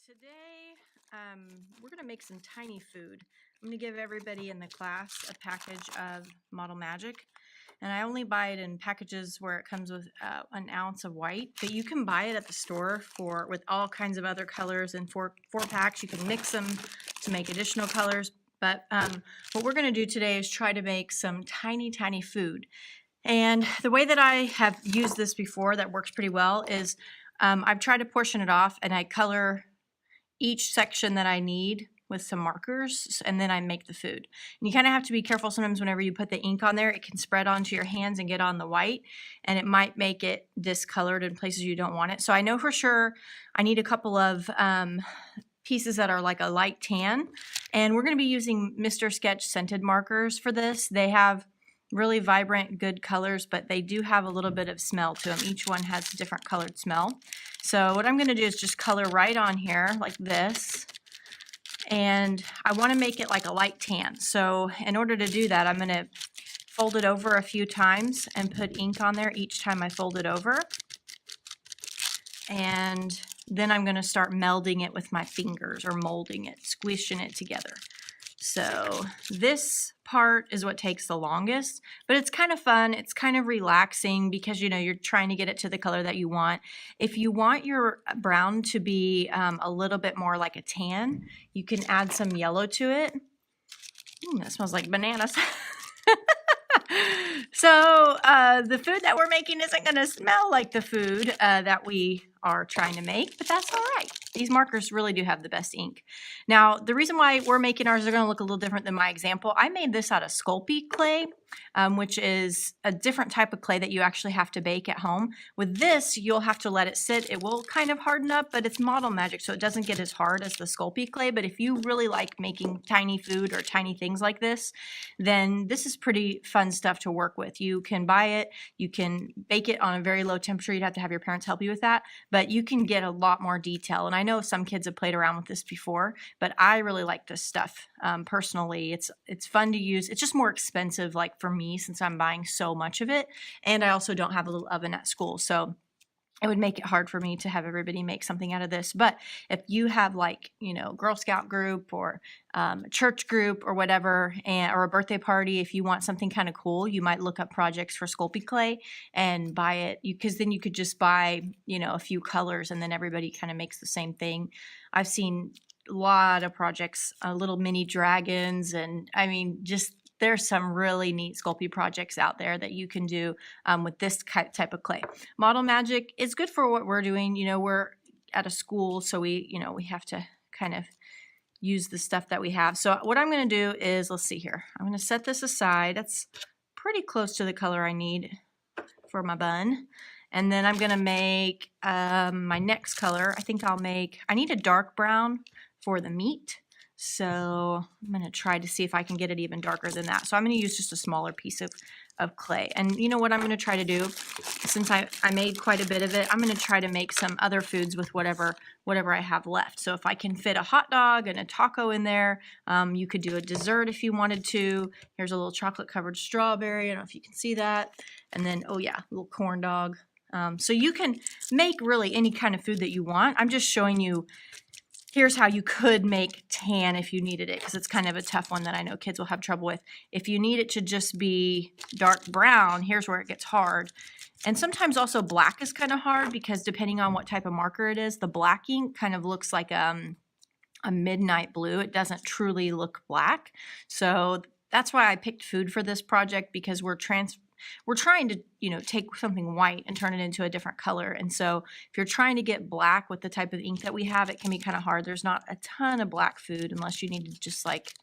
today we're going to make some tiny food. I'm going to give everybody in the class a package of Model Magic, and I only buy it in packages where it comes with an ounce of white, but you can buy it at the store with all kinds of other colors in four packs. You can mix them to make additional colors, but what we're going to do today is try to make some tiny food. And the way that I have used this before that works pretty well is I've tried to portion it off and I color each section that I need with some markers, and then I make the food. And you kind of have to be careful sometimes whenever you put the ink on there. It can spread onto your hands and get on the white, and it might make it discolored in places you don't want it. So I know for sure I need a couple of pieces that are like a light tan, and we're going to be using Mr. Sketch scented markers for this. They have really vibrant, good colors, but they do have a little bit of smell to them. Each one has a different colored smell. So what I'm going to do is just color right on here like this, and I want to make it like a light tan. So in order to do that, I'm going to fold it over a few times and put ink on there each time I fold it over. And then I'm going to start melding it with my fingers, or molding it, squishing it together. So this part is what takes the longest, but it's kind of fun. It's kind of relaxing because, you know, you're trying to get it to the color that you want. If you want your brown to be a little bit more like a tan, you can add some yellow to it. That smells like bananas. So the food that we're making isn't going to smell like the food that we are trying to make, but that's all right. These markers really do have the best ink. Now, the reason why we're making ours are going to look a little different than my example. I made this out of Sculpey clay, which is a different type of clay that you actually have to bake at home. With this, you'll have to let it sit. It will kind of harden up, but it's Model Magic, so it doesn't get as hard as the Sculpey clay. But if you really like making tiny food or tiny things like this, then this is pretty fun stuff to work with. You can buy it. You can bake it on a very low temperature. You'd have to have your parents help you with that, but you can get a lot more detail. And I know some kids have played around with this before, but I really like this stuff. Personally, it's fun to use. It's just more expensive, like for me, since I'm buying so much of it. And I also don't have a little oven at school, so it would make it hard for me to have everybody make something out of this. But if you have, like, you know, Girl Scout group or church group or whatever, or a birthday party, if you want something kind of cool, you might look up projects for Sculpey clay and buy it, because then you could just buy, you know, a few colors and then everybody kind of makes the same thing. I've seen a lot of projects, little mini dragons, and I mean, just there's some really neat Sculpey projects out there that you can do with this type of clay. Model Magic is good for what we're doing. You know, we're at a school, so we have to kind of use the stuff that we have. So what I'm going to do is, let's see here. I'm going to set this aside. That's pretty close to the color I need for my bun. And then I'm going to make my next color. I need a dark brown for the meat. So I'm going to try to see if I can get it even darker than that. So I'm going to use just a smaller piece of clay. And you know what I'm going to try to do, since I made quite a bit of it, I'm going to try to make some other foods with whatever I have left. So if I can fit a hot dog and a taco in there, you could do a dessert if you wanted to. Here's a little chocolate covered strawberry. I don't know if you can see that. And then, oh yeah, a little corn dog. So you can make really any kind of food that you want. I'm just showing you, here's how you could make tan if you needed it, because it's kind of a tough one that I know kids will have trouble with. If you need it to just be dark brown, here's where it gets hard. And sometimes also black is kind of hard, because depending on what type of marker it is, the black ink kind of looks like a midnight blue. It doesn't truly look black. So that's why I picked food for this project, because we're trying to, you know, take something white and turn it into a different color. And so if you're trying to get black with the type of ink that we have, it can be kind of hard. There's not a ton of black food unless you need to just, like,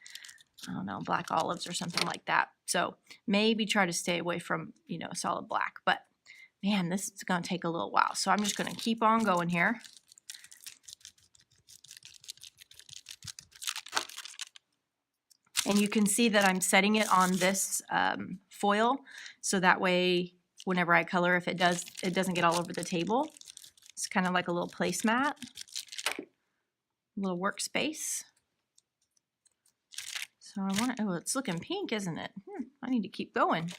I don't know, black olives or something like that. So maybe try to stay away from, you know, solid black. But man, this is going to take a little while. So I'm just going to keep on going here. And you can see that I'm setting it on this foil, so that way whenever I color, if it doesn't get all over the table. It's kind of like a little placemat, a little workspace. So it's looking pink, isn't it? I need to keep going.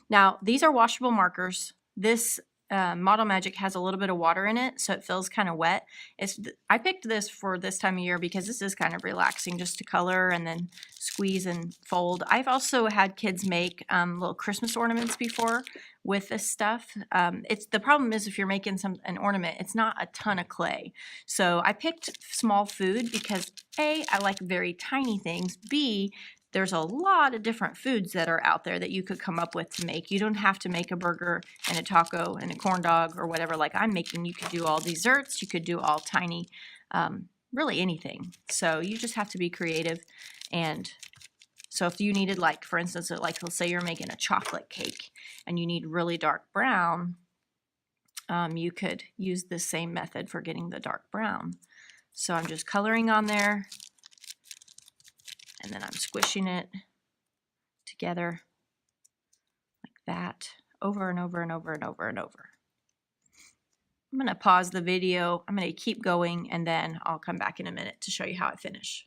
Now, these are washable markers. This Model Magic has a little bit of water in it, so it feels kind of wet. I picked this for this time of year because this is kind of relaxing just to color and then squeeze and fold. I've also had kids make little Christmas ornaments before with this stuff. The problem is if you're making an ornament, it's not a ton of clay. So I picked small food because A, I like very tiny things. B, there's a lot of different foods that are out there that you could come up with to make. You don't have to make a burger and a taco and a corn dog or whatever like I'm making. You could do all desserts. You could do all tiny, really anything. So you just have to be creative. And so if you needed, like, for instance, like let's say you're making a chocolate cake and you need really dark brown, you could use the same method for getting the dark brown. So I'm just coloring on there. And then I'm squishing it together like that over and over and over and over and over. I'm going to pause the video. I'm going to keep going and then I'll come back in a minute to show you how I finish.